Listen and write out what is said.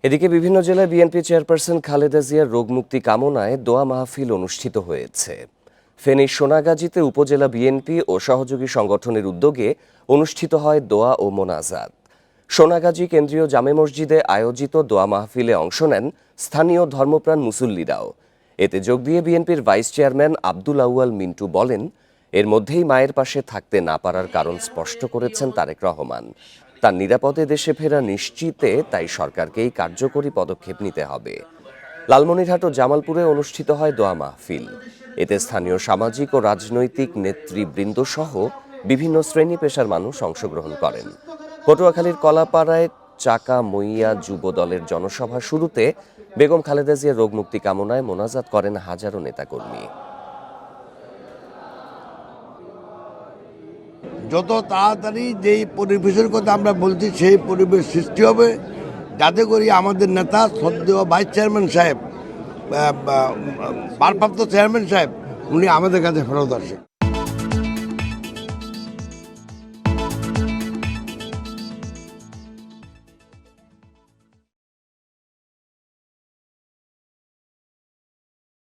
এদিকে বিভিন্ন জেলায় বিএনপি চেয়ারপারসন খালেদা জিয়ার রোগমুক্তি কামনায় দোয়া মাহফিল অনুষ্ঠিত হয়েছে। ফেনীর সোনাগাজীতে উপজেলা বিএনপি ও সহযোগী সংগঠনের উদ্যোগে অনুষ্ঠিত হয় দোয়া ও মোনাজাত। সোনাগাজী কেন্দ্রীয় জামে মসজিদে আয়োজিত দোয়া মাহফিলে অংশ নেন স্থানীয় ধর্মপ্রাণ মুসল্লিরাও। এতে যোগ দিয়ে বিএনপির ভাইস চেয়ারম্যান আব্দুল আউয়াল মিন্টু বলেন, এর মধ্যেই মায়ের পাশে থাকতে না পারার কারণ স্পষ্ট করেছেন তারেক রহমান। তার নিরাপদে দেশে ফেরা নিশ্চিতে তাই সরকারকেই কার্যকরী পদক্ষেপ নিতে হবে। লালমনিরহাট ও জামালপুরে অনুষ্ঠিত হয় দোয়া মাহফিল। এতে স্থানীয় সামাজিক ও রাজনৈতিক নেতৃবৃন্দ সহ বিভিন্ন শ্রেণী পেশার মানুষ অংশগ্রহণ করেন। পটুয়াখালীর কলাপাড়ায় চাকা মইয়া যুব দলের জনসভা শুরুতে বেগম খালেদা জিয়ার রোগমুক্তি কামনায় মোনাজাত করেন হাজারো নেতাকর্মী। যত তাড়াতাড়ি যেই পরিবেশের কথা আমরা বলছি সেই পরিবেশ সৃষ্টি হবে, যাতে করে আমাদের নেতা শ্রদ্ধেয় ভাইস চেয়ারম্যান সাহেব, ভারপ্রাপ্ত চেয়ারম্যান সাহেব উনি আমাদের কাছে ফেরত আসে।